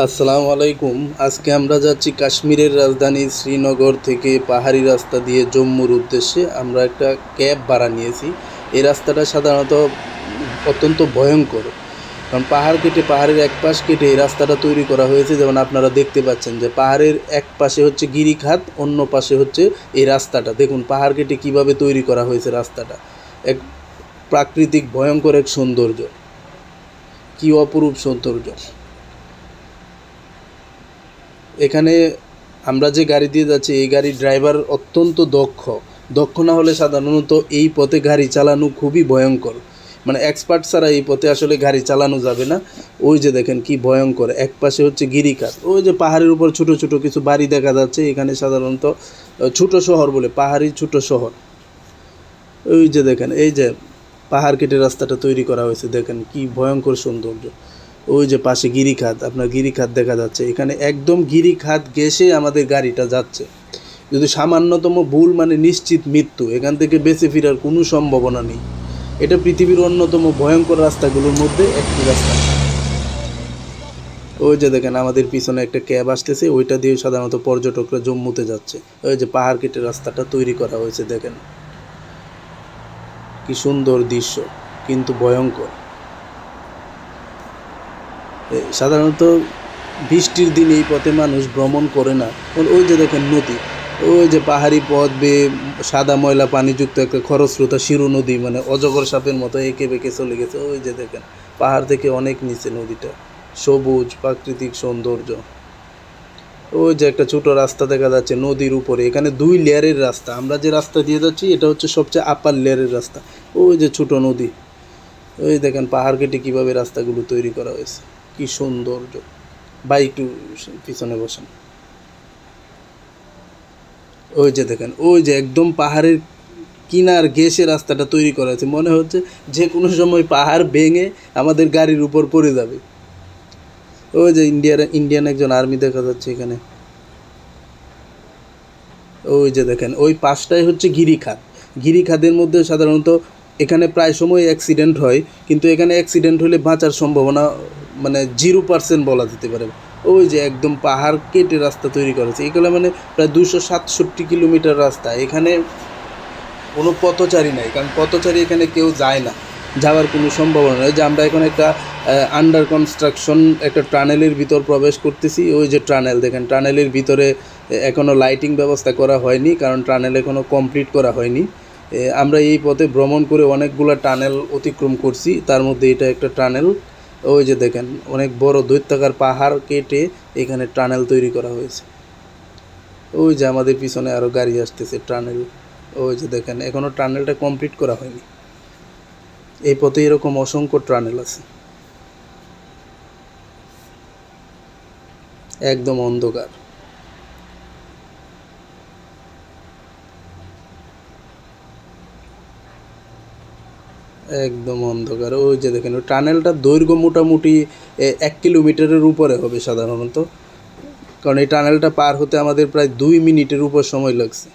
আসসালামু আলাইকুম। আজকে আমরা যাচ্ছি কাশ্মীরের রাজধানী শ্রীনগর থেকে পাহাড়ি রাস্তা দিয়ে জম্মুর উদ্দেশ্যে। আমরা একটা ক্যাব ভাড়া নিয়েছি। এই রাস্তাটা সাধারণত অত্যন্ত ভয়ঙ্কর, কারণ পাহাড় কেটে, পাহাড়ের এক পাশ কেটে এই রাস্তাটা তৈরি করা হয়েছে। যেমন আপনারা দেখতে পাচ্ছেন যে পাহাড়ের এক পাশে হচ্ছে গিরিখাত, অন্য পাশে হচ্ছে এই রাস্তাটা। দেখুন পাহাড় কেটে কীভাবে তৈরি করা হয়েছে রাস্তাটা। এক প্রাকৃতিক ভয়ঙ্কর এক সৌন্দর্য, কী অপরূপ সৌন্দর্য। এখানে আমরা যে গাড়ি দিয়ে যাচ্ছি, এই গাড়ির ড্রাইভার অত্যন্ত দক্ষ না হলে সাধারণত এই পথে গাড়ি চালানো খুবই ভয়ঙ্কর। মানে এক্সপার্ট ছাড়া এই পথে আসলে গাড়ি চালানো যাবে না। ওই যে দেখেন কি ভয়ঙ্কর, এক পাশে হচ্ছে গিরিখাত, ওই যে পাহাড়ের উপর ছোট ছোট কিছু বাড়ি দেখা যাচ্ছে। এখানে সাধারণত ছোট শহর বলে, পাহাড়ি ছোট শহর। ওই যে দেখেন, এই যে পাহাড় কেটে রাস্তাটা তৈরি করা হয়েছে, দেখেন কি ভয়ঙ্কর সৌন্দর্য। ওই যে পাশে গিরিখাত, আপনার গিরিখাত দেখা যাচ্ছে। এখানে একদম গিরিখাত ঘেঁষে আমাদের গাড়িটা যাচ্ছে। যদি সামান্যতম ভুল, মানে নিশ্চিত মৃত্যু। এখান থেকে বেঁচে ফেরার কোনো সম্ভাবনা নেই। এটা পৃথিবীর অন্যতম ভয়ঙ্কর রাস্তাগুলোর মধ্যে একটি রাস্তা। ওই যে দেখেন আমাদের পিছনে একটা ক্যাব আসতেছে, ওইটা দিয়ে সাধারণত পর্যটকরা জম্মুতে যাচ্ছে। ওই যে পাহাড় কেটে রাস্তাটা তৈরি করা হয়েছে, দেখেন কি সুন্দর দৃশ্য, কিন্তু ভয়ঙ্কর। সাধারণত বৃষ্টির দিন এই পথে মানুষ ভ্রমণ করে না। ওই যে দেখেন নদী, ওই যে পাহাড়ি পথ বেয়ে সাদা ময়লা পানিযুক্ত একটা খরস্রোতা শিরু নদী, মানে অজগর সাপের মতো এঁকে বেঁকে চলে গেছে। ওই যে দেখেন পাহাড় থেকে অনেক নিচে নদীটা, সবুজ প্রাকৃতিক সৌন্দর্য। ওই যে একটা ছোটো রাস্তা দেখা যাচ্ছে নদীর উপরে। এখানে 2 লেয়ারের রাস্তা। আমরা যে রাস্তা দিয়ে যাচ্ছি এটা হচ্ছে সবচেয়ে আপার লেয়ারের রাস্তা। ওই যে ছোটো নদী, ওই দেখেন পাহাড় কেটে কীভাবে রাস্তাগুলো তৈরি করা হয়েছে, কি সৌন্দর্য। ভাই একটু পিছনে বসেন। ওই যে দেখেন, ওই যে একদম পাহাড়ের কিনার ঘেঁষে রাস্তাটা তৈরি করা হয়েছে। মনে হচ্ছে যে কোনো সময় পাহাড় ভেঙে আমাদের গাড়ির উপর পড়ে যাবে। ওই যে ইন্ডিয়ান একজন আর্মি দেখা যাচ্ছে এখানে। ওই যে দেখেন ওই পাশটাই হচ্ছে গিরিখাত। গিরিখাতের মধ্যে সাধারণত এখানে প্রায় সময় অ্যাক্সিডেন্ট হয়, কিন্তু এখানে অ্যাক্সিডেন্ট হলে বাঁচার সম্ভাবনা মানে 0% বলা যেতে পারে। ওই যে একদম পাহাড় কেটে রাস্তা তৈরি করেছে। এগুলো মানে প্রায় 267 কিলোমিটার রাস্তা। এখানে কোনো পথচারী নাই, কারণ পথচারী এখানে কেউ যায় না, যাওয়ার কোনো সম্ভাবনা নেই। যে আমরা এখন একটা আন্ডার কনস্ট্রাকশন একটা টানেলের ভিতর প্রবেশ করতেছি। ওই যে টানেল দেখেন, টানেলের ভিতরে এখনও লাইটিং ব্যবস্থা করা হয়নি, কারণ টানেল এখনও কমপ্লিট করা হয়নি। আমরা এই পথে ভ্রমণ করে অনেকগুলো টানেল অতিক্রম করছি, তার মধ্যে এটা একটা টানেল। ওই যে দেখেন অনেক বড় দৈত্যাকার পাহাড় কেটে এখানে টানেল তৈরি করা হয়েছে। ওই যে আমাদের পিছনে আরও গাড়ি আসতেছে, টানেল। ওই যে দেখেন এখনও টানেলটা কমপ্লিট করা হয়নি। এই পথে এরকম অসংখ্য টানেল আছে। একদম অন্ধকার, একদম অন্ধকার। ওই যে দেখেন ওই টানেলটার দৈর্ঘ্য মোটামুটি 1 কিলোমিটারের উপরে হবে সাধারণত, কারণ এই টানেলটা পার হতে আমাদের প্রায় 2 মিনিটের উপর সময় লাগছে।